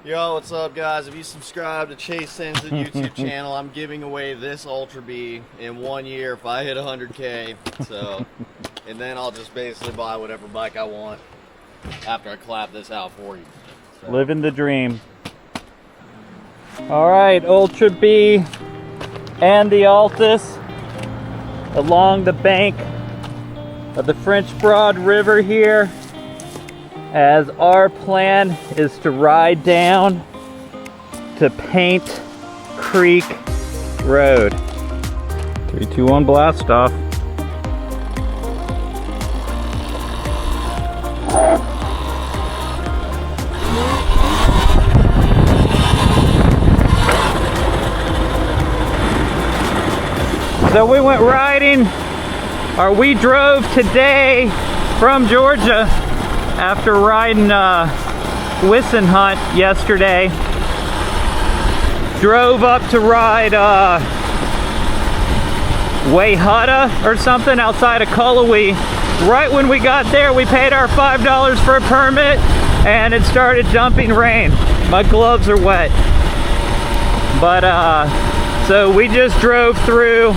Yo, what's up, guys? If you subscribe to Chase Sends the YouTube channel, I'm giving away this Ultra B in 1 year if I hit 100K. So, and then I'll just basically buy whatever bike I want after I clap this out for you. So. Living the dream. All right, Ultra B and the Altis along the bank of the French Broad River here, as our plan is to ride down to Paint Creek Road. 3, 2, 1, blast off. So we went riding, or we drove today from Georgia after riding Wisson Hunt yesterday. Drove up to ride Wayhutta or something outside of Cullowhee. Right when we got there, we paid our $5 for a permit and it started dumping rain. My gloves are wet. But so we just drove through.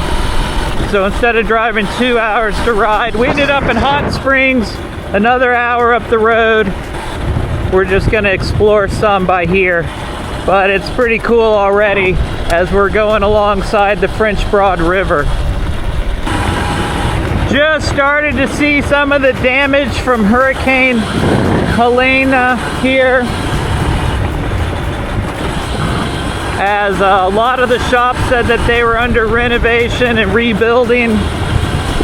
So instead of driving 2 hours to ride, we ended up in Hot Springs, another hour up the road. We're just gonna explore some by here, but it's pretty cool already as we're going alongside the French Broad River. Just started to see some of the damage from Hurricane Helene here, as a lot of the shops said that they were under renovation and rebuilding.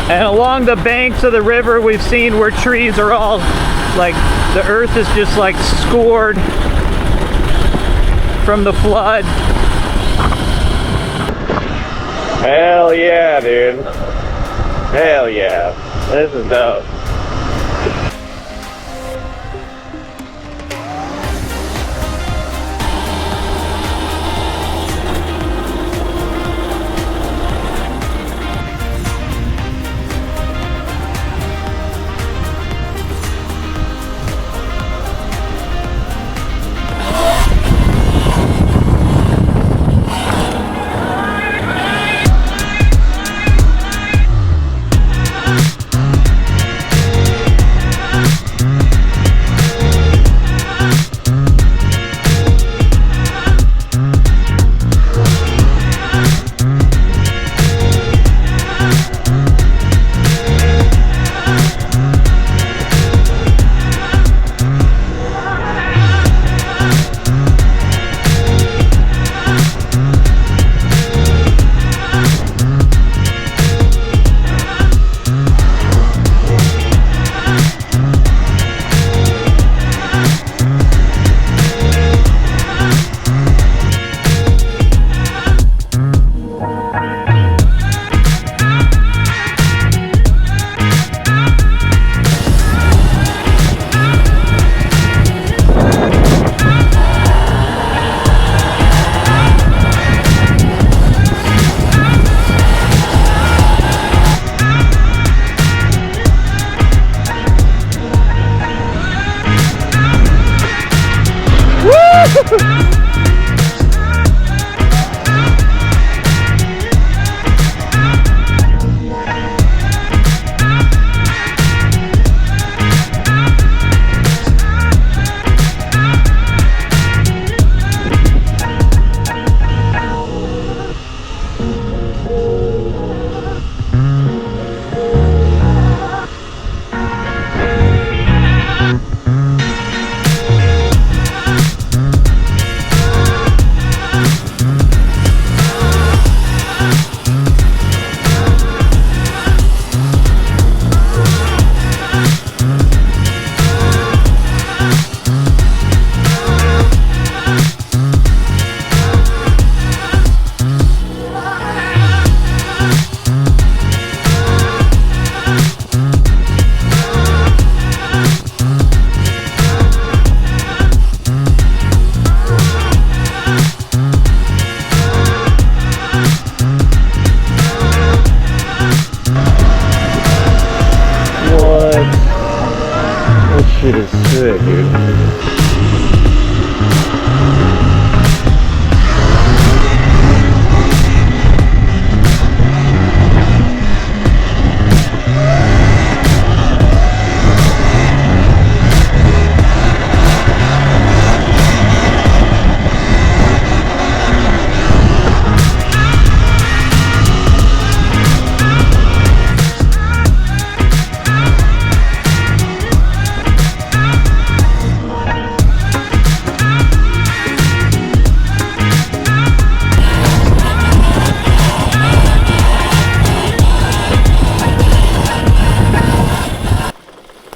And along the banks of the river, we've seen where trees are all like, the earth is just like scored from the flood. Hell yeah, dude. Hell yeah. This is dope.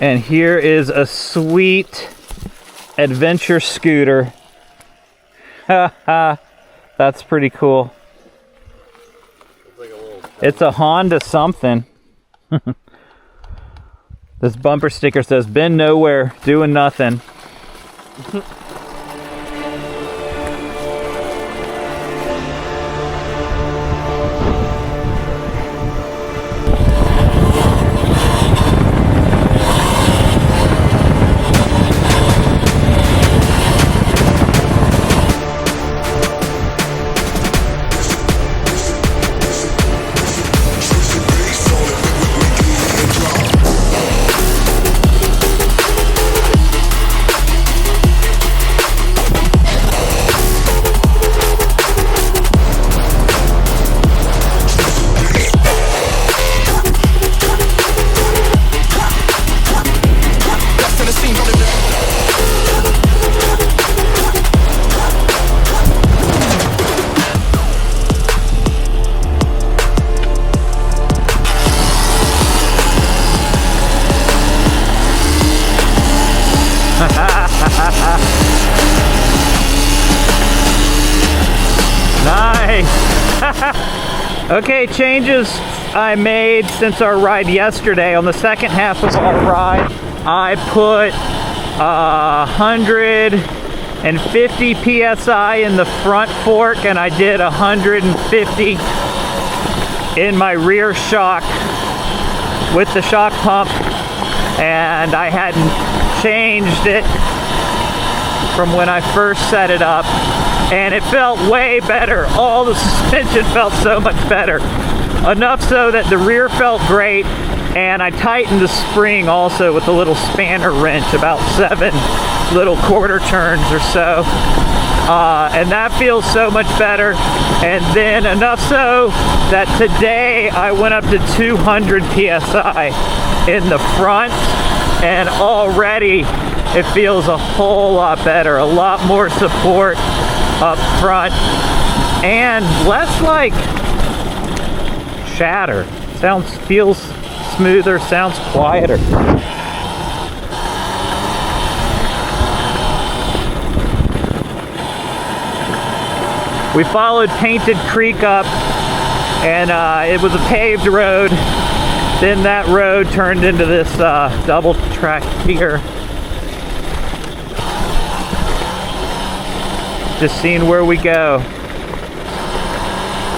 And here is a sweet adventure scooter. Haha, that's pretty cool. It's a Honda something. This bumper sticker says, "Been nowhere, doing nothing." Okay, changes I made since our ride yesterday. On the second half of our ride, I put 150 PSI in the front fork, and I did 150 in my rear shock with the shock pump, and I hadn't changed it from when I first set it up, and it felt way better. All the suspension felt so much better. Enough so that the rear felt great, and I tightened the spring also with a little spanner wrench, about 7 little quarter turns or so. And that feels so much better. And then enough so that today I went up to 200 PSI in the front, and already it feels a whole lot better, a lot more support up front, and less like chatter. Feels smoother, sounds quieter. We followed Painted Creek up, and it was a paved road. Then that road turned into this double track here. Just seeing where we go.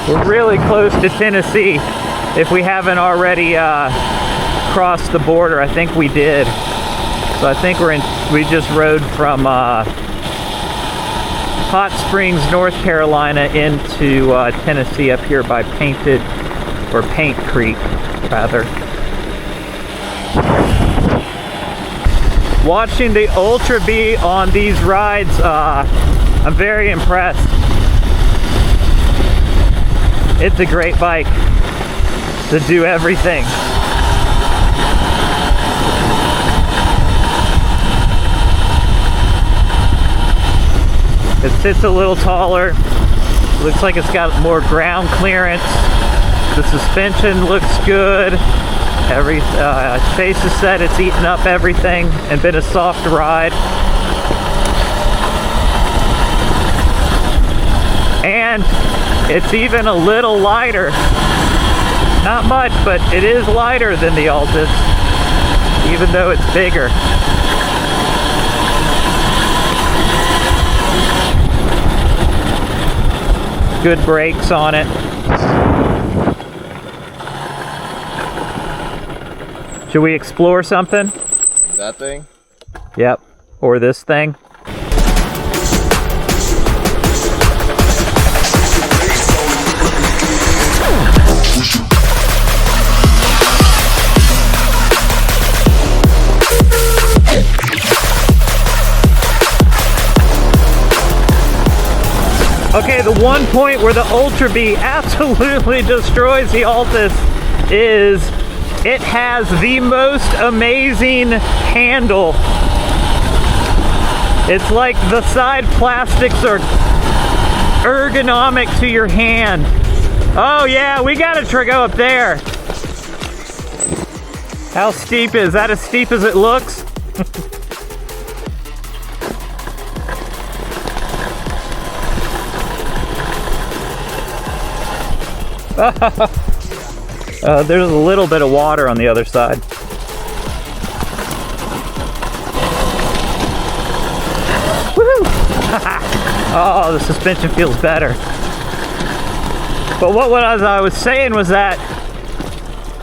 We're really close to Tennessee. If we haven't already crossed the border, I think we did. So I think we just rode from Hot Springs, North Carolina into Tennessee up here by Paint Creek, rather. Watching the Ultra B on these rides, I'm very impressed. It's a great bike to do everything. It sits a little taller. Looks like it's got more ground clearance. The suspension looks good. Chase has said it's eaten up everything and been a soft ride. And it's even a little lighter. Not much, but it is lighter than the Altis, even though it's bigger. Good brakes on it. Should we explore something? Like that thing? Yep. Or this thing. Okay, the one point where the Ultra B absolutely destroys the Altis is it has the most amazing handle. It's like the side plastics are ergonomic to your hand. Oh yeah, we gotta go up there. How steep is that? As steep as it looks? There's a little bit of water on the other side. Woohoo! Oh, the suspension feels better. But what I was saying was that,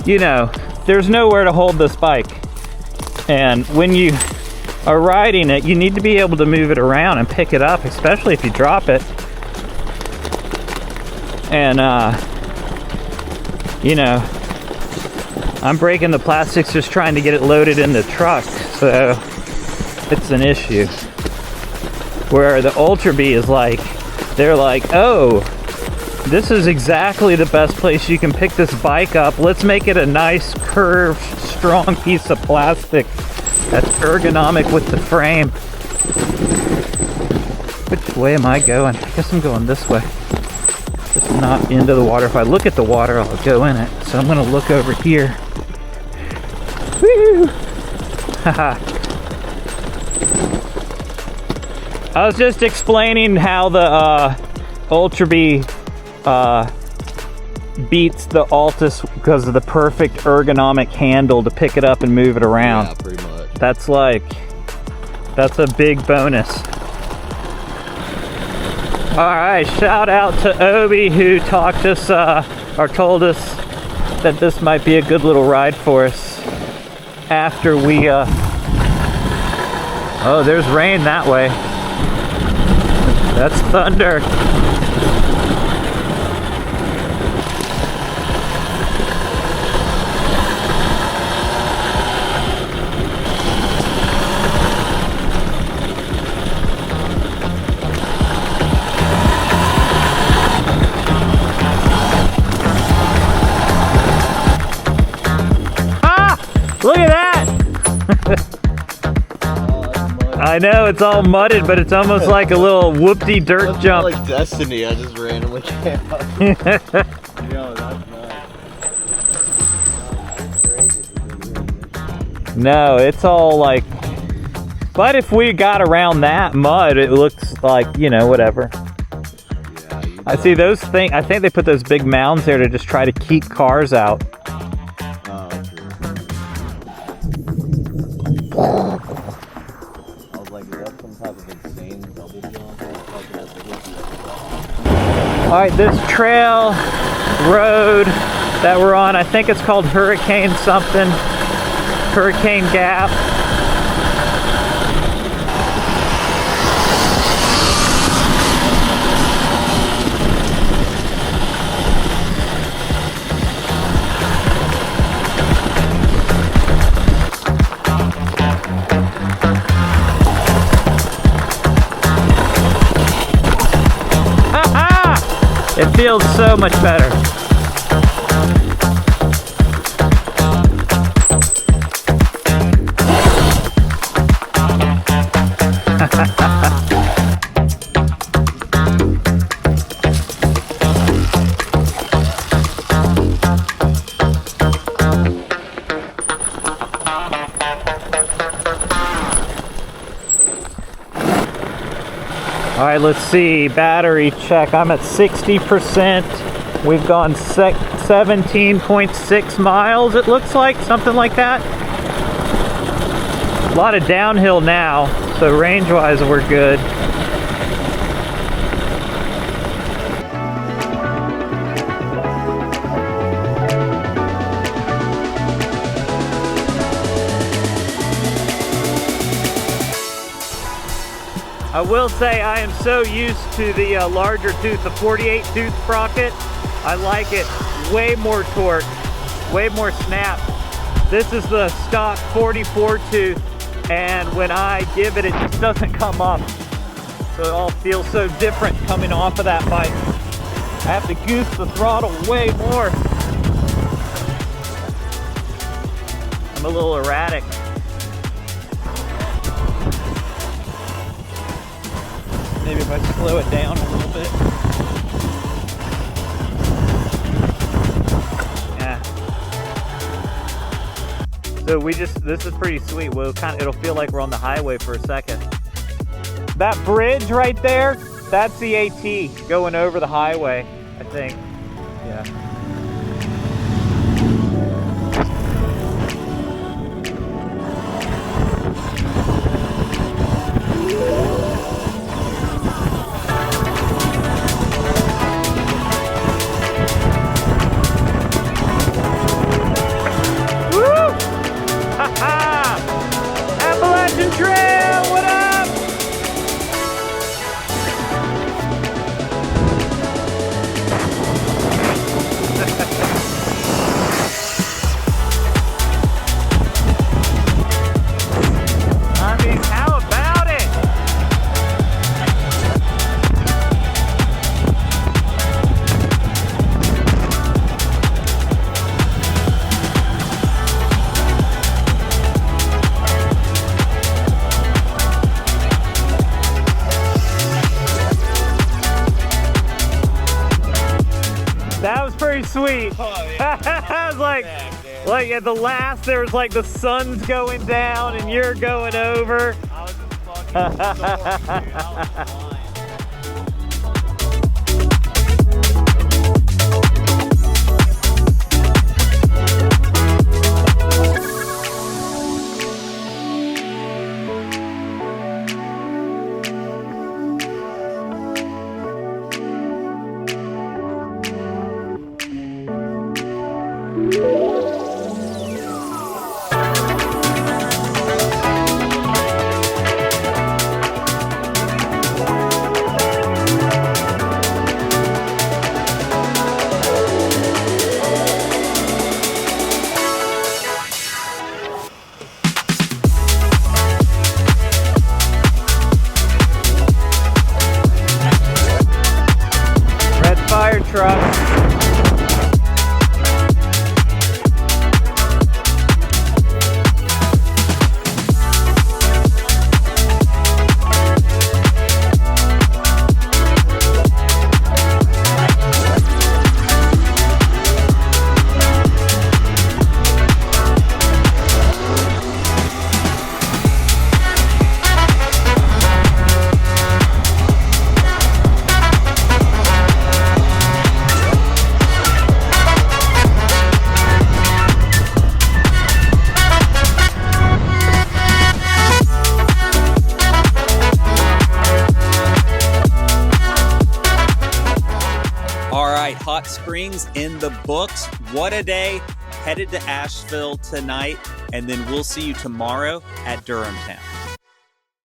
you know, there's nowhere to hold this bike. And when you are riding it, you need to be able to move it around and pick it up, especially if you drop it. And, you know, I'm breaking the plastics just trying to get it loaded in the truck, so it's an issue. Where the Ultra B is like, they're like, oh, this is exactly the best place you can pick this bike up. Let's make it a nice, curved, strong piece of plastic that's ergonomic with the frame. Which way am I going? I guess I'm going this way. Just not into the water. If I look at the water, I'll go in it. So I'm gonna look over here. Woo! Haha. I was just explaining how the Ultra B beats the Altis because of the perfect ergonomic handle to pick it up and move it around. Yeah, pretty much. That's a big bonus. All right, shout out to Obi who talked us or told us that this might be a good little ride for us after we oh, there's rain that way. That's thunder. Look at that! I know, it's all mudded, but it's almost like a little whoopty dirt jump. Like Destiny, I just randomly came out. Yo, that's nice. No, it's all like... But if we got around that mud, it looks like, you know, whatever. Yeah, I see those things. I think they put those big mounds there to just try to keep cars out. All right, this trail road that we're on, I think it's called Hurricane something, Hurricane Gap. It feels so much better. All right, let's see, battery check. I'm at 60%. We've gone 17.6 miles, it looks like, something like that. A lot of downhill now, so range-wise we're good. I will say I am so used to the larger tooth, the 48 tooth sprocket. I like it. Way more torque, way more snap. This is the stock 44 tooth, and when I give it, it just doesn't come up. So it all feels so different coming off of that bike. I have to goose the throttle way more. I'm a little erratic. Maybe if I slow it down a little bit. Yeah. So this is pretty sweet. It'll feel like we're on the highway for a second. That bridge right there, that's the AT going over the highway, I think. Yeah. Appalachian Trail, what up? I mean, how about it? That was pretty sweet. Oh, yeah. I was like at the last, there was like the sun's going down and you're going over. I was just fucking sore, dude. I was flying. Fire truck. Hot Springs in the books. What a day. Headed to Asheville tonight, and then we'll see you tomorrow at Durham Town.